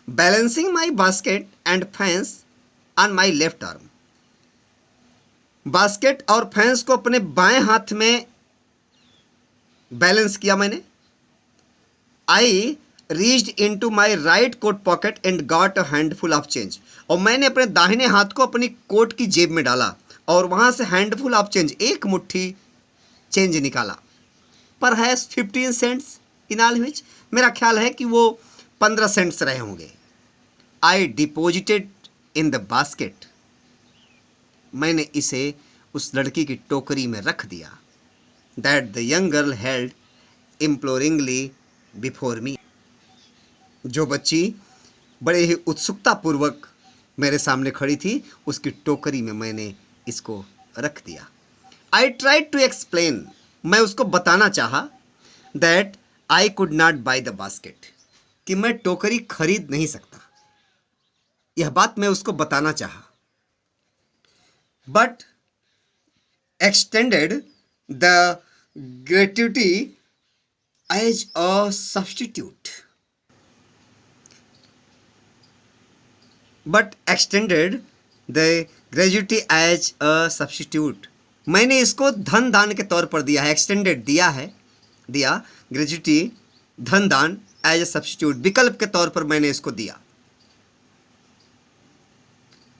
Balancing my basket and fans on my left arm, basket और फैंस को अपने बाएं हाथ में बैलेंस किया मैंने। I reached into my right coat pocket and got a handful of change, और मैंने अपने दाहिने हाथ को अपनी कोट की जेब में डाला और वहां से हैंडफुल ऑफ चेंज, एक मुट्ठी चेंज निकाला। पर है 15 सेंट्स इन ऑल विच, मेरा ख्याल है कि वो 15 सेंट्स रहे होंगे। I deposited in the basket, मैंने इसे उस लड़की की टोकरी में रख दिया। That the young girl held imploringly before me, जो बच्ची बड़े ही उत्सुकतापूर्वक मेरे सामने खड़ी थी, उसकी टोकरी में मैंने इसको रख दिया। आई ट्राइड टू एक्सप्लेन, मैं उसको बताना चाहा, that I could not by the basket, कि मैं टोकरी खरीद नहीं सकता। यह बात मैं उसको बताना चाहा। But extended the gratuity as a substitute, but extended the gratuity as a substitute, मैंने इसको धन दान के तौर पर दिया है। एक्सटेंडेड दिया है, दिया, ग्रेजुटी धन दान, एज अ सब्स्टिट्यूट विकल्प के तौर पर मैंने इसको दिया।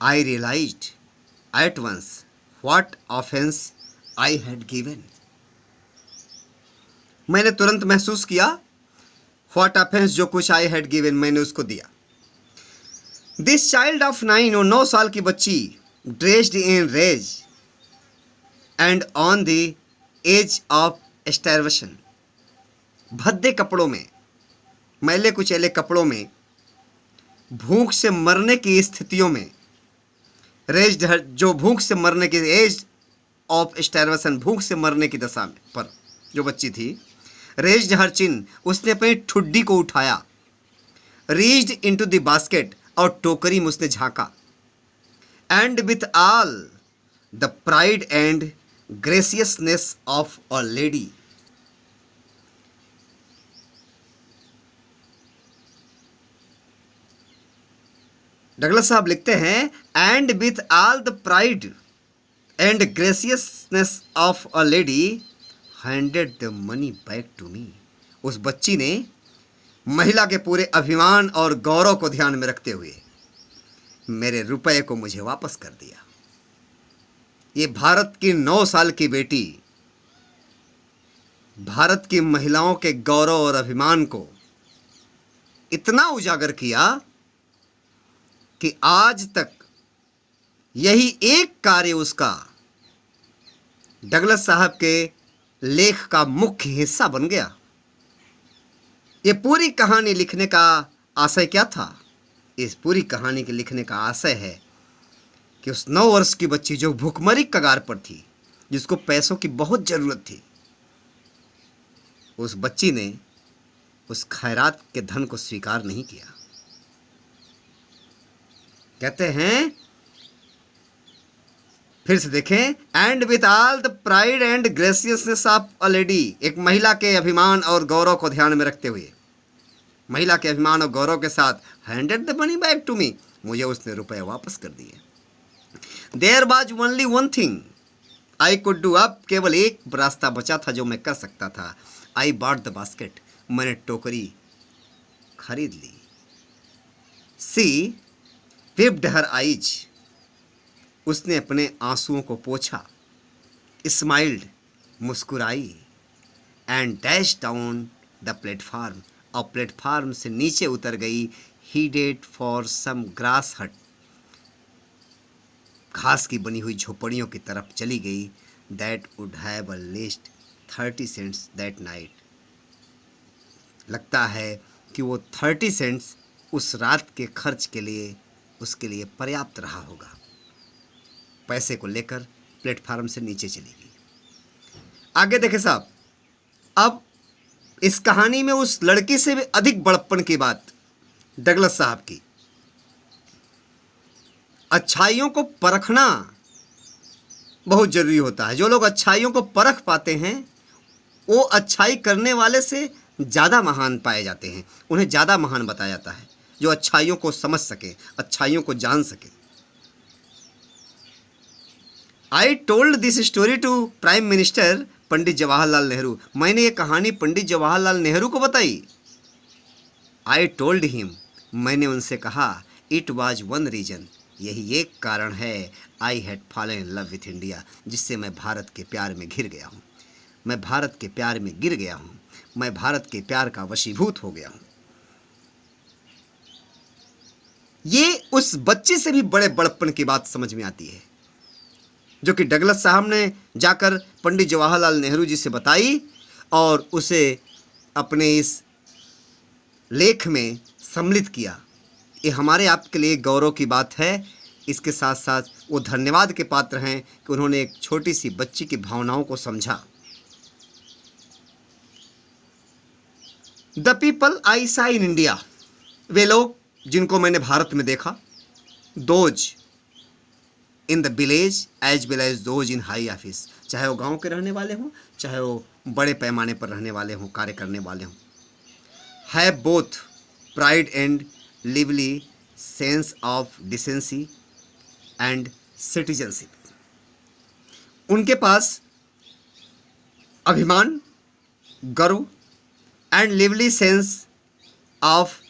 I realised at once what offence I had given, मैंने तुरंत महसूस किया, व्हाट ऑफेंस, जो कुछ आई हैड गिवन, मैंने उसको दिया। दिस चाइल्ड ऑफ 9, और 9 साल की बच्ची, dressed in rags and on the edge of starvation, भद्दे कपड़ों में, मैले कुचैले कपड़ों में, भूख से मरने की स्थितियों में, रेज्ड, जो भूख से मरने की, एज ऑफ स्टार्वेशन, भूख से मरने की दशा में पर जो बच्ची थी। रेज्ड हर चिन, उसने अपनी ठुड्डी को उठाया। रीच्ड इनटू द बास्केट, और टोकरी में उसने झांका। And with all the pride and graciousness of a lady, Douglas साहब लिखते हैं, and with all the pride and graciousness of a lady handed the money back to me, उस बच्ची ने महिला के पूरे अभिमान और गौरव को ध्यान में रखते हुए मेरे रुपए को मुझे वापस कर दिया। ये भारत की 9 साल की बेटी भारत की महिलाओं के गौरव और अभिमान को इतना उजागर किया कि आज तक यही एक कार्य उसका डगलस साहब के लेख का मुख्य हिस्सा बन गया। ये पूरी कहानी लिखने का आशय क्या था? इस पूरी कहानी के लिखने का आशय है कि उस 9 वर्ष की बच्ची जो भूखमरी कगार पर थी, जिसको पैसों की बहुत ज़रूरत थी, उस बच्ची ने उस खैरात के धन को स्वीकार नहीं किया। कहते हैं, फिर से देखें, and with all the pride and graciousness of a lady, एक महिला के अभिमान और गौरव को ध्यान में रखते हुए, महिला के अभिमान और गौरव के साथ, handed the money back to me, मुझे उसने रुपए वापस कर दिए। There was only one thing I could do, अब केवल एक रास्ता बचा था जो मैं कर सकता था। आई बॉट द बास्केट, मैंने टोकरी खरीद ली। सी विप्ड हर आइज, उसने अपने आंसुओं को पोंछा। स्माइल्ड, मुस्कुराई। And dash down the platform, और प्लेटफार्म से नीचे उतर गई। हीडेड फॉर सम ग्रास हट, घास की बनी हुई झोपड़ियों की तरफ चली गई। That would have a list 30 cents that night, लगता है कि वो 30 सेंट्स उस रात के खर्च के लिए उसके लिए पर्याप्त रहा होगा। पैसे को लेकर प्लेटफार्म से नीचे चली गई। आगे देखें साहब, अब इस कहानी में उस लड़की से भी अधिक बड़प्पन की बात डगलस साहब की। अच्छाइयों को परखना बहुत जरूरी होता है। जो लोग अच्छाइयों को परख पाते हैं वो अच्छाई करने वाले से ज़्यादा महान पाए जाते हैं, उन्हें ज़्यादा महान बताया जाता है, जो अच्छाइयों को समझ सके, अच्छाइयों को जान सके। I told this story to prime minister Pandit Jawaharlal Nehru. मैंने ये कहानी पंडित जवाहरलाल नेहरू को बताई। आई टोल्ड हिम, मैंने उनसे कहा, इट वॉज वन रीजन, यही एक कारण है, I had fallen in love with India, जिससे मैं भारत के प्यार में घिर गया हूँ। मैं भारत के प्यार में गिर गया हूँ, मैं भारत के प्यार का वशीभूत हो गया हूँ। ये उस बच्चे से भी बड़े बड़प्पन की बात समझ में आती है, जो कि डगलस साहब ने जाकर पंडित जवाहरलाल नेहरू जी से बताई और उसे अपने इस लेख में सम्मिलित किया। ये हमारे आपके लिए गौरव की बात है। इसके साथ साथ वो धन्यवाद के पात्र हैं कि उन्होंने एक छोटी सी बच्ची की भावनाओं को समझा। द पीपल आई सा इन इंडिया, वे लोग जिनको मैंने भारत में देखा, those in the village as well as those in high office, चाहे वो गांव के रहने वाले हों, चाहे वो बड़े पैमाने पर रहने वाले हों, कार्य करने वाले हों, have both pride and lively sense of decency and citizenship. उनके पास अभिमान, गर्व and lively sense of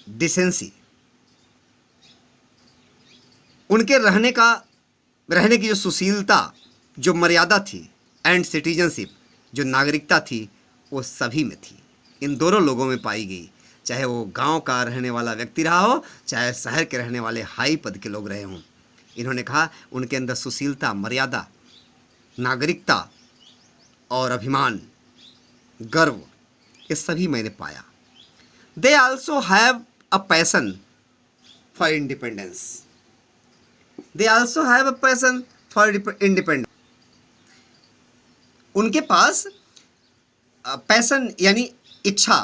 decency, उनके रहने की जो सुशीलता, जो मर्यादा थी, एंड सिटीजनशिप, जो नागरिकता थी, वो सभी में थी, इन दोनों लोगों में पाई गई। चाहे वो गांव का रहने वाला व्यक्ति रहा हो, चाहे शहर के रहने वाले हाई पद के लोग रहे हों। इन्होंने कहा उनके अंदर सुशीलता, मर्यादा, नागरिकता और अभिमान, गर्व, ये सभी मैंने पाया। They also have a passion for independence, they also have a passion for independence. उनके पास पैसन यानी इच्छा,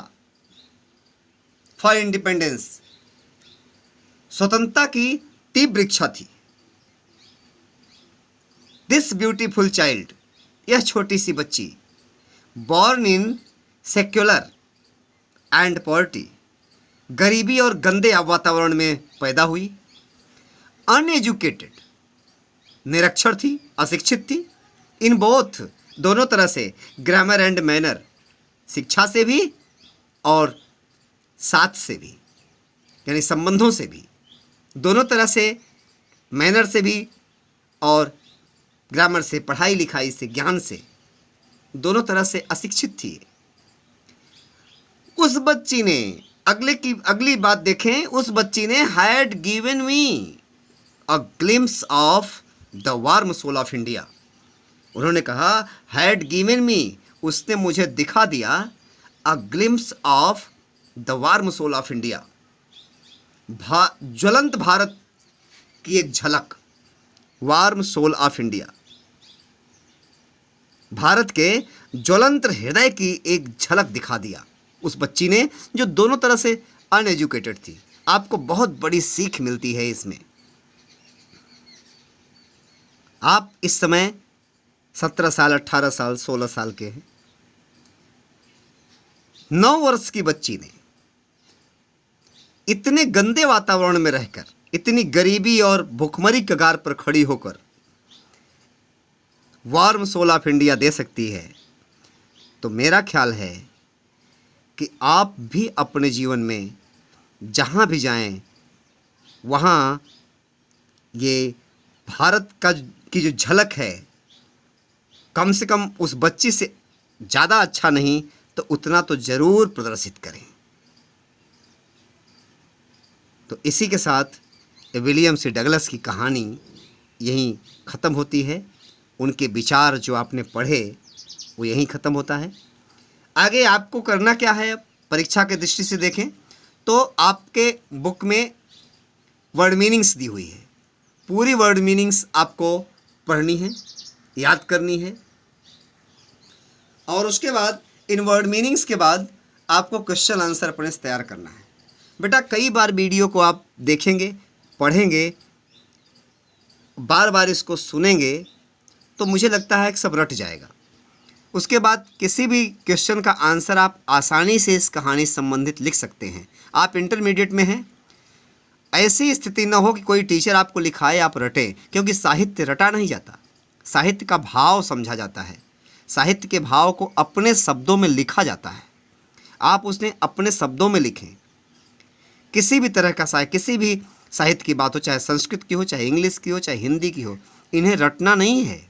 फॉर इंडिपेंडेंस, स्वतंत्रता की तीव्र इच्छा थी। दिस ब्यूटीफुल चाइल्ड, यह छोटी सी बच्ची, born in secular and poverty, गरीबी और गंदे वातावरण में पैदा हुई। अनएजुकेटेड, निरक्षर थी, अशिक्षित थी। इन बोथ, दोनों तरह से, ग्रामर एंड मैनर, शिक्षा से भी और साथ से भी, यानी संबंधों से भी, दोनों तरह से, मैनर से भी और ग्रामर से, पढ़ाई लिखाई से, ज्ञान से, दोनों तरह से अशिक्षित थी। उस बच्ची ने अगली बात देखें, उस बच्ची ने had given me a glimpse of the warm soul of India. उन्होंने कहा हैड गिवन मी, उसने मुझे दिखा दिया, a glimpse of the warm soul of India, ज्वलंत भारत की एक झलक, वार्म सोल ऑफ इंडिया, भारत के ज्वलंत हृदय की एक झलक दिखा दिया उस बच्ची ने, जो दोनों तरह से अनएजुकेटेड थी। आपको बहुत बड़ी सीख मिलती है इसमें। आप इस समय 17 साल, 18 साल, 16 साल के हैं। 9 वर्ष की बच्ची ने इतने गंदे वातावरण में रहकर, इतनी गरीबी और भुखमरी कगार पर खड़ी होकर वार्म सोल ऑफ इंडिया दे सकती है, तो मेरा ख्याल है कि आप भी अपने जीवन में जहाँ भी जाएं, वहाँ ये भारत की जो झलक है, कम से कम उस बच्ची से ज़्यादा अच्छा नहीं तो उतना तो ज़रूर प्रदर्शित करें। तो इसी के साथ विलियम सी डगलस की कहानी यहीं ख़त्म होती है। उनके विचार जो आपने पढ़े वो यहीं ख़त्म होता है। आगे आपको करना क्या है, परीक्षा के दृष्टि से देखें तो आपके बुक में वर्ड मीनिंग्स दी हुई है। पूरी वर्ड मीनिंग्स आपको पढ़नी है, याद करनी है। और उसके बाद इन वर्ड मीनिंग्स के बाद आपको क्वेश्चन आंसर अपने से तैयार करना है। बेटा कई बार वीडियो को आप देखेंगे, पढ़ेंगे, बार बार इसको सुनेंगे तो मुझे लगता है कि सब रट जाएगा। उसके बाद किसी भी क्वेश्चन का आंसर आप आसानी से इस कहानी से संबंधित लिख सकते हैं। आप इंटरमीडिएट में हैं, ऐसी स्थिति न हो कि कोई टीचर आपको लिखाए आप रटें, क्योंकि साहित्य रटा नहीं जाता, साहित्य का भाव समझा जाता है, साहित्य के भाव को अपने शब्दों में लिखा जाता है। आप उसने अपने शब्दों में लिखें। किसी भी तरह का साहित्य, किसी भी साहित्य की बात हो, चाहे संस्कृत की हो, चाहे इंग्लिश की हो, चाहे हिंदी की हो, इन्हें रटना नहीं है,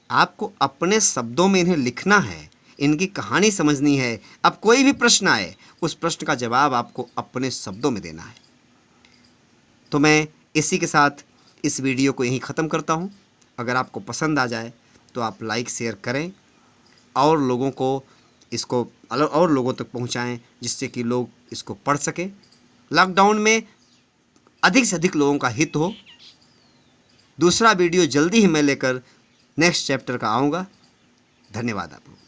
आपको अपने शब्दों में इन्हें लिखना है, इनकी कहानी समझनी है। अब कोई भी प्रश्न आए, उस प्रश्न का जवाब आपको अपने शब्दों में देना है। तो मैं इसी के साथ इस वीडियो को यहीं ख़त्म करता हूँ। अगर आपको पसंद आ जाए तो आप लाइक शेयर करें और लोगों को इसको और लोगों तक पहुँचाएँ, जिससे कि लोग इसको पढ़ सकें। लॉकडाउन में अधिक से अधिक लोगों का हित हो। दूसरा वीडियो जल्दी ही मैं लेकर नेक्स्ट चैप्टर का आऊँगा। धन्यवाद आप लोग।